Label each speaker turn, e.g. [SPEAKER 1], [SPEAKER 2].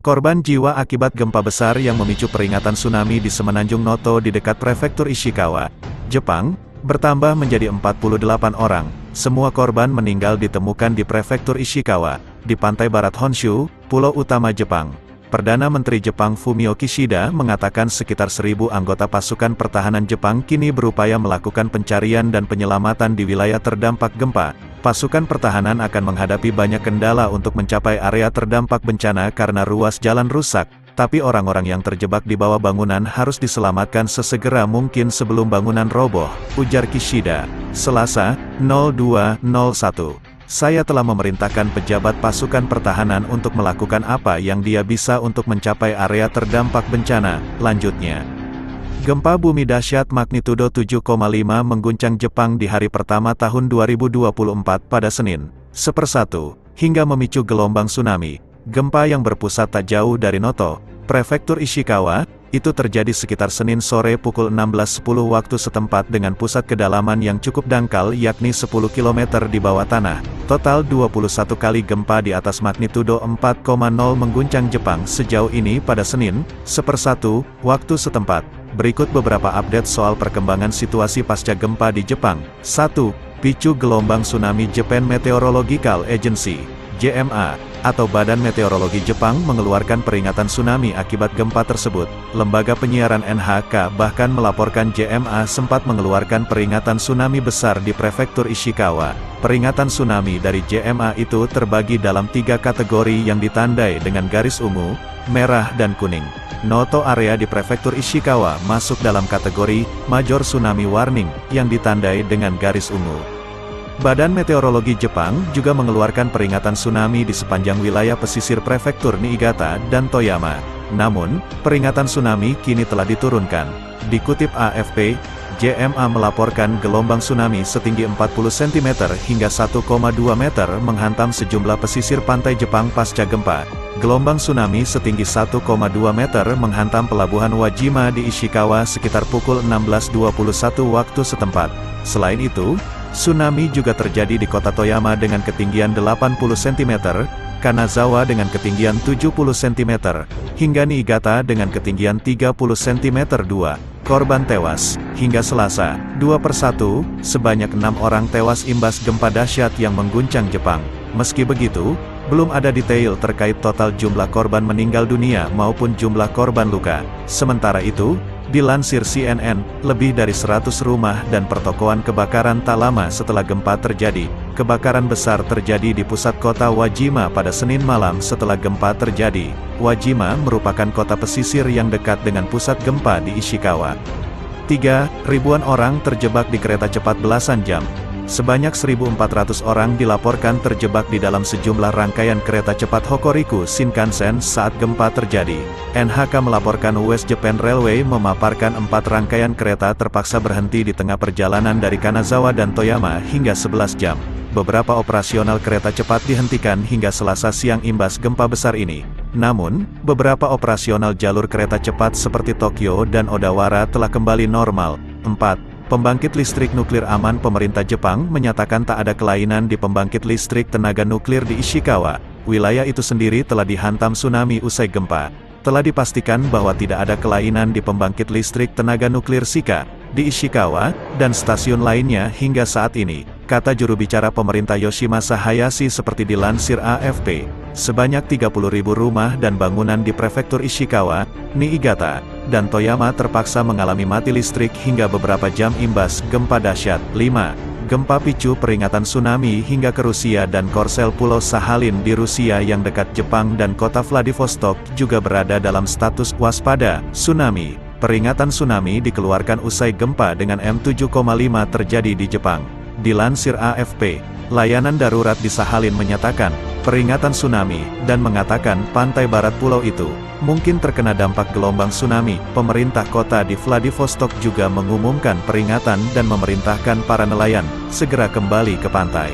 [SPEAKER 1] Korban jiwa akibat gempa besar yang memicu peringatan tsunami di Semenanjung Noto di dekat Prefektur Ishikawa, Jepang, bertambah menjadi 48 orang. Semua korban meninggal ditemukan di Prefektur Ishikawa, di pantai barat Honshu, pulau utama Jepang. Perdana Menteri Jepang Fumio Kishida mengatakan sekitar 1.000 anggota pasukan pertahanan Jepang kini berupaya melakukan pencarian dan penyelamatan di wilayah terdampak gempa. Pasukan pertahanan akan menghadapi banyak kendala untuk mencapai area terdampak bencana karena ruas jalan rusak, tapi orang-orang yang terjebak di bawah bangunan harus diselamatkan sesegera mungkin sebelum bangunan roboh, ujar Kishida. Selasa, 02.01. Saya telah memerintahkan pejabat pasukan pertahanan untuk melakukan apa yang dia bisa untuk mencapai area terdampak bencana, lanjutnya. Gempa bumi dahsyat magnitudo 7,5 mengguncang Jepang di hari pertama tahun 2024 pada Senin, 1/1, hingga memicu gelombang tsunami. Gempa yang berpusat tak jauh dari Noto, Prefektur Ishikawa, itu terjadi sekitar Senin sore pukul 16.10 waktu setempat dengan pusat kedalaman yang cukup dangkal yakni 10 km di bawah tanah. Total 21 kali gempa di atas magnitudo 4,0 mengguncang Jepang sejauh ini pada Senin, 1/1, waktu setempat. Berikut beberapa update soal perkembangan situasi pasca gempa di Jepang. 1. Picu gelombang tsunami. Japan Meteorological Agency, JMA, atau Badan Meteorologi Jepang mengeluarkan peringatan tsunami akibat gempa tersebut. Lembaga penyiaran NHK bahkan melaporkan JMA sempat mengeluarkan peringatan tsunami besar di Prefektur Ishikawa. Peringatan tsunami dari JMA itu terbagi dalam 3 kategori yang ditandai dengan garis ungu, merah dan kuning. Noto area di Prefektur Ishikawa masuk dalam kategori Major Tsunami Warning yang ditandai dengan garis ungu. Badan Meteorologi Jepang juga mengeluarkan peringatan tsunami di sepanjang wilayah pesisir Prefektur Niigata dan Toyama. Namun, peringatan tsunami kini telah diturunkan. Dikutip AFP, JMA melaporkan gelombang tsunami setinggi 40 cm hingga 1,2 meter menghantam sejumlah pesisir pantai Jepang pasca gempa. Gelombang tsunami setinggi 1,2 meter menghantam pelabuhan Wajima di Ishikawa sekitar pukul 16.21 waktu setempat. Selain itu, tsunami juga terjadi di kota Toyama dengan ketinggian 80 cm, Kanazawa dengan ketinggian 70 cm, hingga Niigata dengan ketinggian 30 cm. 2 korban tewas. Hingga Selasa, 2/1, sebanyak 6 orang tewas imbas gempa dahsyat yang mengguncang Jepang. Meski begitu, belum ada detail terkait total jumlah korban meninggal dunia maupun jumlah korban luka. Sementara itu, dilansir CNN, lebih dari 100 rumah dan pertokoan kebakaran tak lama setelah gempa terjadi. Kebakaran besar terjadi di pusat kota Wajima pada Senin malam setelah gempa terjadi. Wajima merupakan kota pesisir yang dekat dengan pusat gempa di Ishikawa. 3. Ribuan orang terjebak di kereta cepat belasan jam. Sebanyak 1.400 orang dilaporkan terjebak di dalam sejumlah rangkaian kereta cepat Hokuriku Shinkansen saat gempa terjadi. NHK melaporkan West Japan Railway memaparkan 4 rangkaian kereta terpaksa berhenti di tengah perjalanan dari Kanazawa dan Toyama hingga 11 jam. Beberapa operasional kereta cepat dihentikan hingga Selasa siang imbas gempa besar ini. Namun, beberapa operasional jalur kereta cepat seperti Tokyo dan Odawara telah kembali normal. 4. Pembangkit listrik nuklir aman. Pemerintah Jepang menyatakan tak ada kelainan di pembangkit listrik tenaga nuklir di Ishikawa. Wilayah itu sendiri telah dihantam tsunami usai gempa. Telah dipastikan bahwa tidak ada kelainan di pembangkit listrik tenaga nuklir Shika di Ishikawa dan stasiun lainnya hingga saat ini, kata juru bicara pemerintah Yoshimasa Hayashi seperti dilansir AFP. Sebanyak 30.000 rumah dan bangunan di Prefektur Ishikawa, Niigata, dan Toyama terpaksa mengalami mati listrik hingga beberapa jam imbas gempa dahsyat. 5. Gempa picu peringatan tsunami hingga ke Rusia dan Korsel Pulau Sakhalin di Rusia yang dekat Jepang dan kota Vladivostok juga berada dalam status waspada tsunami. Peringatan tsunami dikeluarkan usai gempa dengan M7,5 terjadi di Jepang. Dilansir AFP, layanan darurat di Sakhalin menyatakan peringatan tsunami dan mengatakan pantai barat pulau itu mungkin terkena dampak gelombang tsunami. Pemerintah kota di Vladivostok juga mengumumkan peringatan dan memerintahkan para nelayan segera kembali ke pantai.